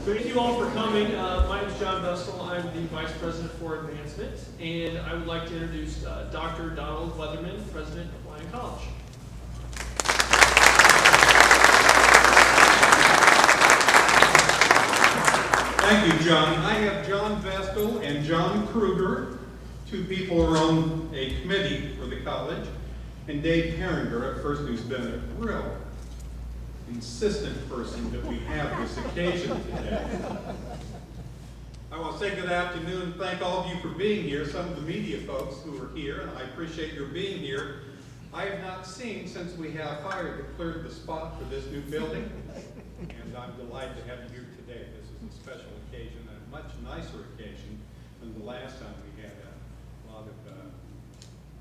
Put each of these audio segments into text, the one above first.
Thank you all for coming. My name is John Vestal. I'm the Vice President for Advancement, and I would like to introduce Dr. Donald Weatherman, President of Lyon College. Thank you, John. I have John Vestal and John Kruger, two people who are on a committee for the college, and Dave Herringer, a person who's been a real insistent person that we have this occasion today. I want to say good afternoon and thank all of you for being here, some of the media folks who are here, and I appreciate your being here. I have not seen since we have fire that cleared the spot for this new building, and I'm delighted to have you here today. This is a special occasion, and a much nicer occasion than the last time we had a lot of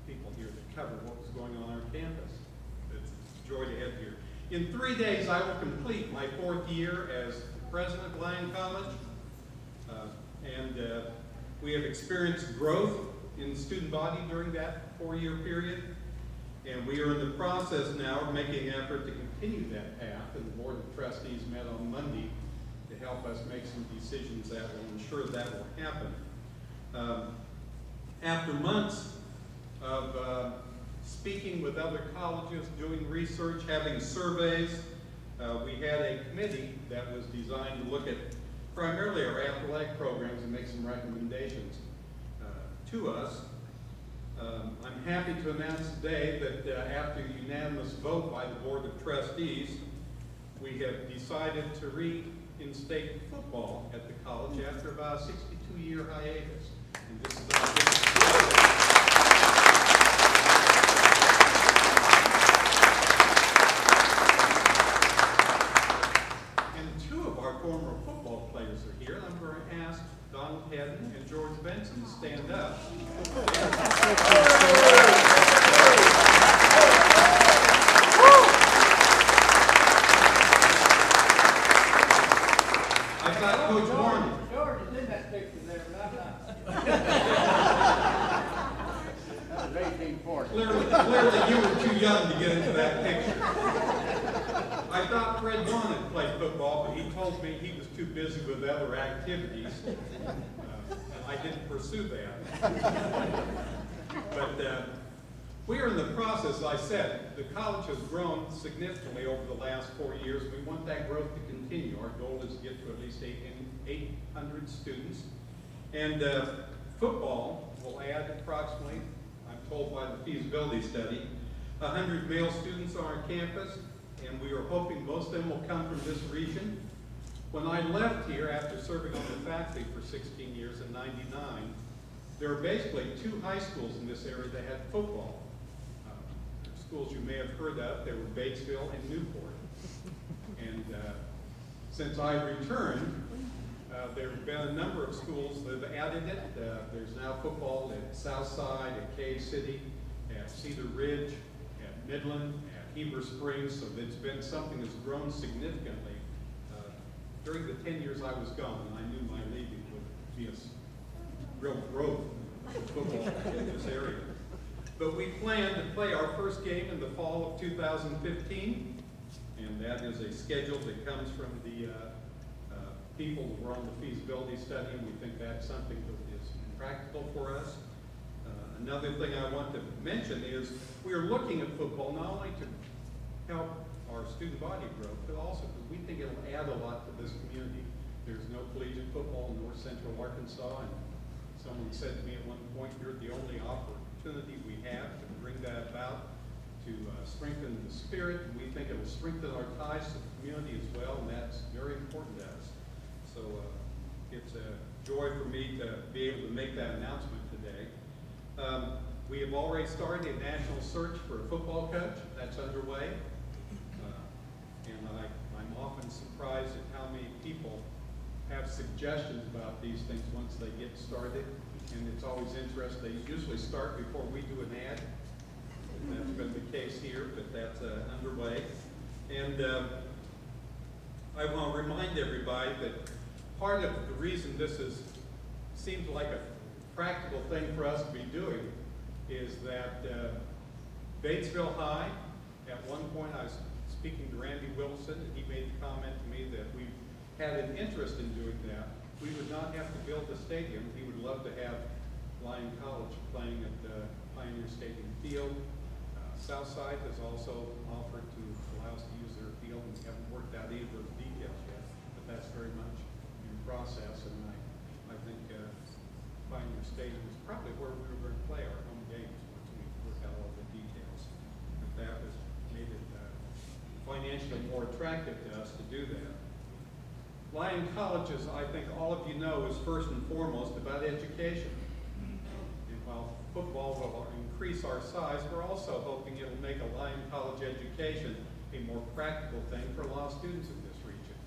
people here to cover what was going on our campus. It's a joy to have you here. In 3 days, I will complete my 4th year as president of Lyon College, and we have experienced growth in the student body during that 4-year period, and we are in the process now of making an effort to continue that path, and the Board of Trustees met on Monday to help us make some decisions that will ensure that will happen. After months of speaking with other colleges, doing research, having surveys, we had a committee that was designed to look at primarily our athletic programs and make some recommendations to us. I'm happy to announce today that after a unanimous vote by the Board of Trustees, we have decided to reinstate football at the college after about a 62-year hiatus. And this is former football players are here, and I'm going to ask Donald Hedden and George Benson to stand up. I thought Coach Warren. George is in that picture there, but I'm not. That was 1840. Clearly you were too young to get into that picture. I thought Fred Vaughn had played football, but he told me he was too busy with other activities, and I didn't pursue that. But we are in the process, as I said, the college has grown significantly over the last 4 years. We want that growth to continue. Our goal is to get to at least 800 students. And football will add approximately, I'm told by the feasibility study, 100 male students on our campus, and we are hoping most of them will come from this region. When I left here after serving on the faculty for 16 years in '99, there were basically 2 high schools in this area that had football. Schools you may have heard of, they were Batesville and Newport. And since I returned, there have been a number of schools that have added it. There's now football at Southside, at Cave City, at Cedar Ridge, at Midland, Heber Springs, so it's been something that's grown significantly during the 10 years I was gone, and I knew my leaving would be a real growth of football in this area. But we plan to play our first game in the fall of 2015, and that is a schedule that comes from the people who were on the feasibility study, and we think that's something that is practical for us. Another thing I want to mention is we are looking at football not only to help our student body grow, but also because we think it'll add a lot to this community. There's no collegiate football in North Central Arkansas, and someone said to me at one point, you're the only opportunity we have to bring that about, to strengthen the spirit, and we think it will strengthen our ties to the community as well, and that's very important to us. So it's a joy for me to be able to make that announcement today. We have already started a national search for a football coach. That's underway. And I'm often surprised at how many people have suggestions about these things once they get started. And it's always interesting. They usually start before we do an ad. And that's been the case here, but that's underway. And I want to remind everybody that part of the reason this seems like a practical thing for us to be doing is that Batesville High, at one point I was speaking to Randy Wilson, and he made the comment to me that we've had an interest in doing that, we would not have to build a stadium. He would love to have Lyon College playing at the Pioneer Stadium field. Southside has also offered to allow us to use their field, and we haven't worked out either of the details yet, but that's very much in process, and I think Pioneer Stadium is probably where we were going to play our home games once we work out all the details. But that was made it financially more attractive to us to do that. Lyon College, as I think all of you know, is first and foremost about education. And while football will increase our size, we're also hoping it'll make a Lyon College education a more practical thing for a lot of students in this region.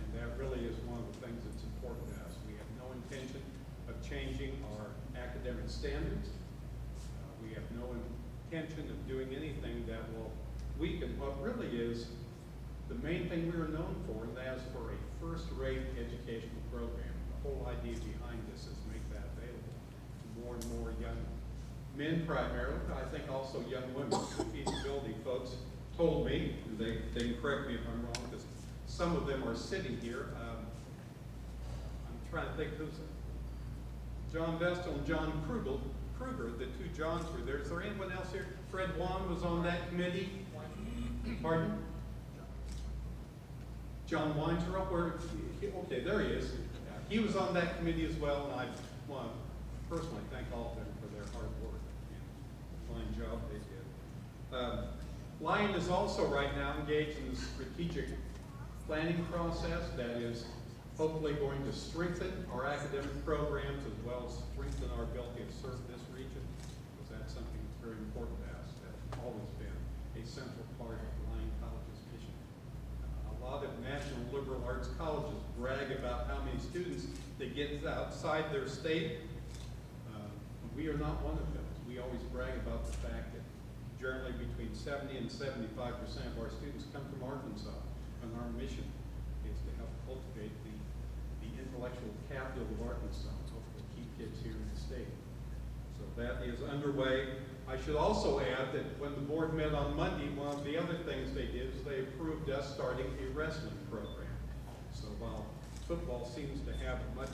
And that really is one of the things that's important to us. We have no intention of changing our academic standards. We have no intention of doing anything that will weaken what really is the main thing we are known for, and that is for a first-rate educational program. The whole idea behind this is make that available to more and more young men primarily, but I think also young women. The feasibility folks told me, and they can correct me if I'm wrong, because some of them are sitting here. I'm trying to think who's John Vestal and John Kruger, the two Johns were there. Is there anyone else here? Fred Wan was on that committee. Pardon? John Weinzer up where, okay, there he is. He was on that committee as well, and I want to personally thank all of them for their hard work and fine job they did. Lyon is also right now engaged in the strategic planning process that is hopefully going to strengthen our academic programs as well as strengthen our ability to serve this region, because that's something that's very important to us. That's always been a central part of Lyon College's mission. A lot of national liberal arts colleges brag about how many students they get outside their state. We are not one of those. We always brag about the fact that generally between 70 and 75% of our students come from Arkansas, and our mission is to help cultivate the intellectual capital of Arkansas, and hopefully keep kids here in the state. So that is underway. I should also add that when the board met on Monday, one of the other things they did is they approved us starting a wrestling program. So while football seems to have much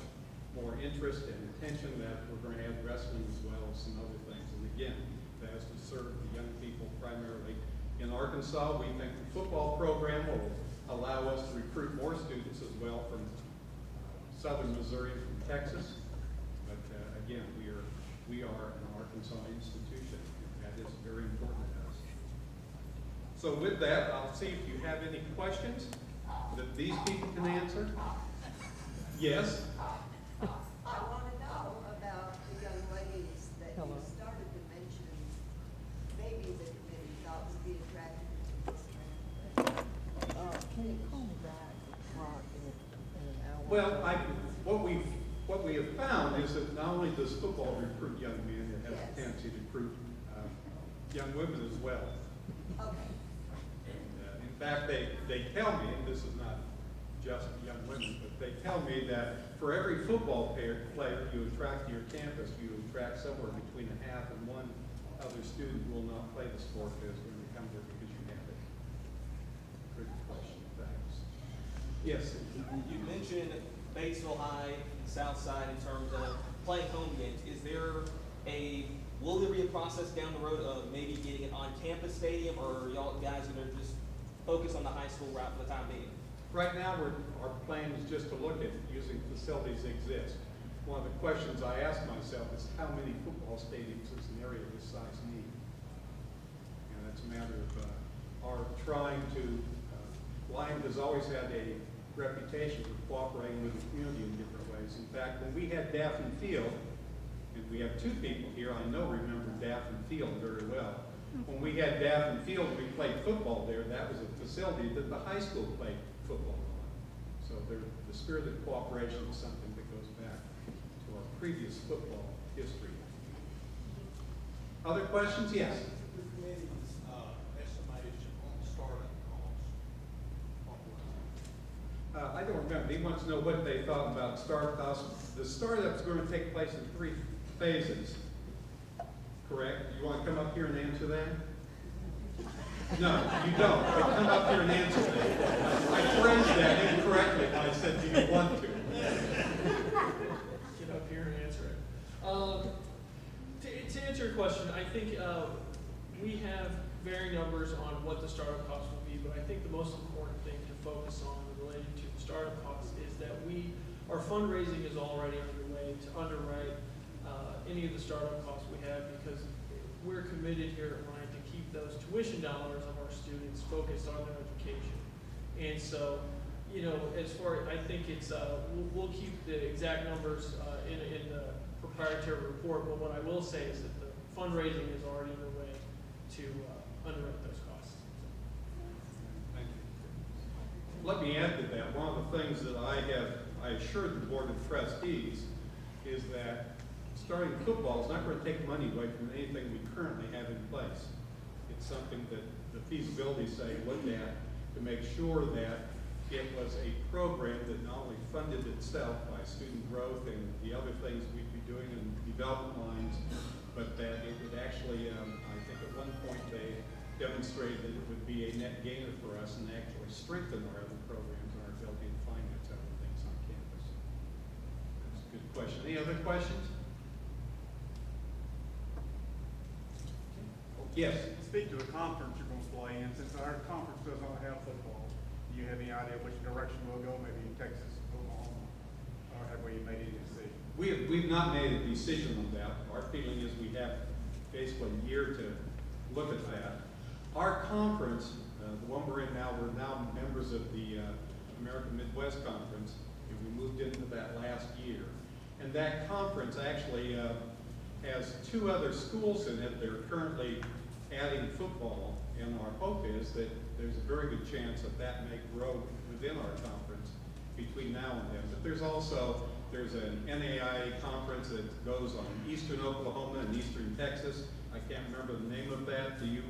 more interest and attention, that we're going to have wrestling as well as some other things. And again, that is to serve the young people primarily in Arkansas. We think the football program will allow us to recruit more students as well from southern Missouri and from Texas. But again, we are an Arkansas institution, and that is very important to us. So with that, I'll see if you have any questions that these people can answer. Yes? I want to know about the young ladies that you started to mention, maybe the committee thought would be attracted to this plan. Can you call me back in an hour? Well, what we have found is that not only does football recruit young men, it has a Yes. tendency to recruit young women as well. Okay. And in fact, they tell me, and this is not just young women, but they tell me that for every football player you attract to your campus, you attract somewhere between a half and one other student who will not play the sport that is going to come here because you have it. Good question, thanks. Yes? You mentioned Batesville High and Southside in terms of playing home games. Will there be a process down the road of maybe getting an on-campus stadium, or are y'all guys going to just focus on the high school route for the time being? Right now, our plan is just to look at using facilities that exist. One of the questions I ask myself is how many football stadiums does an area this size need? And it's a matter of our trying to, Lyon has always had a reputation for cooperating with the community in different ways. In fact, when we had Daphne Field, and we have two people here I know remember Daphne Field very well. When we had Daphne Field, we played football there. That was a facility that the high school played football on. So the spirit of cooperation is something that goes back to our previous football history. Other questions? Yes. The committee's estimation on startup costs. I don't remember. He wants to know what they thought about startup costs. The startup's going to take place in 3 phases. Correct? You want to come up here and answer that? No, you don't, but come up here and answer me. I phrased that incorrectly when I said, do you want to? Get up here and answer it. To answer your question, I think we have varying numbers on what the startup cost will be, but I think the most important thing to focus on related to the startup costs is that our fundraising is already underway to underwrite any of the startup costs we have, because we're committed here at Lyon to keep those tuition dollars of our students focused on their education. And so, I think it's, we'll keep the exact numbers in the proprietary report, but what I will say is that the fundraising is already underway to underwrite those costs. Thank you. Let me add to that, one of the things that I assured the Board of Trustees is that starting football is not going to take money away from anything we currently have in place. It's something that the feasibility study looked at to make sure that it was a program that not only funded itself by student growth and the other things we'd be doing in development lines, but that it would actually, I think at one point they demonstrated that it would be a net gainer for us and actually strengthen our other programs and our ability to finance other things on campus. That's a good question. Any other questions? Yes. Speak to the conference you're going to play in. Since our conference does not have football, do you have any idea which direction we'll go? Maybe in Texas, Oklahoma, or have we made any decision? We've not made a decision on that. Our feeling is we have basically a year to look at that. Our conference, the one we're in now, we're now members of the American Midwest Conference, and we moved into that last year. And that conference actually has two other schools in it. They're currently adding football, and our hope is that there's a very good chance that that may grow within our conference between now and then. But there's an NAIA conference that goes on eastern Oklahoma and eastern Texas. I can't remember the name of that. Do you?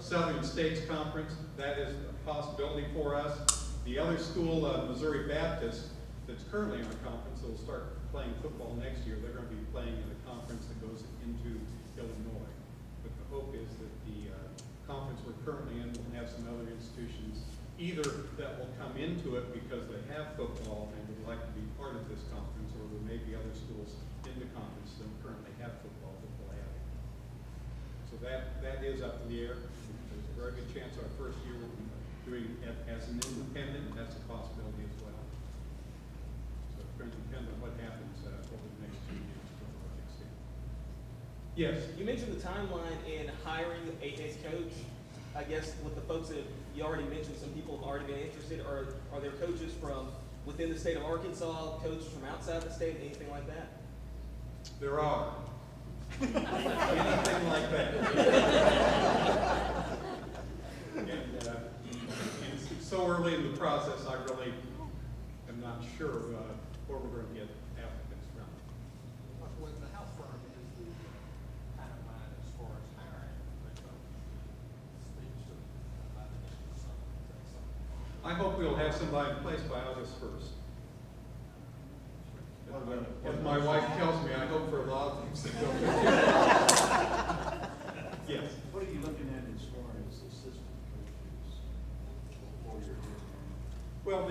Southern States Conference. That is a possibility for us. The other school, Missouri Baptist, that's currently in our conference, that will start playing football next year. They're going to be playing in a conference that goes into Illinois. But the hope is that the conference we're currently in will have some other institutions either that will come into it because they have football and would like to be part of this conference, or there may be other schools in the conference that currently have football that will add it. So that is up in the air. There's a very good chance our first year will be doing it as an independent. That's a possibility as well. So it's going to depend on what happens over the next 2 years to a large extent. Yes? You mentioned the timeline in hiring a head coach. I guess with the folks that you already mentioned, some people have already been interested. Are there coaches from within the state of Arkansas, coaches from outside the state, anything like that? There are. Anything like that. And it's so early in the process, I really am not sure where we're going to get applicants from. When the house firm is the timeline as far as hiring, but speaks to about the next summer. I hope we'll have somebody in place by August 1st. As my wife tells me, I hope for a lot of things to go. Yes. What are you looking at as far as assistant coaches for your year? Well,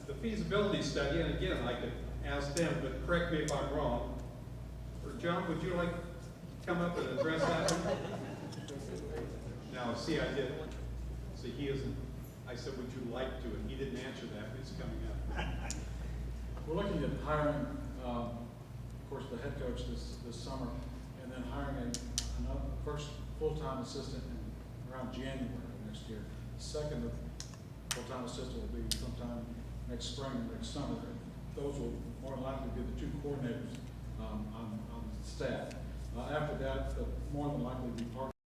the feasibility study, and again, I could ask them, but correct me if I'm wrong. Or John, would you like to come up and address that one? No, see, I did. See, he isn't. I said, would you like to? And he didn't answer that, but it's coming up. We're looking at hiring, of course, the head coach this summer, and then hiring another first full-time assistant around January of next year. The second full-time assistant will be sometime next spring or next summer. Those will more than likely be the two coordinators on staff. After that, more than likely be part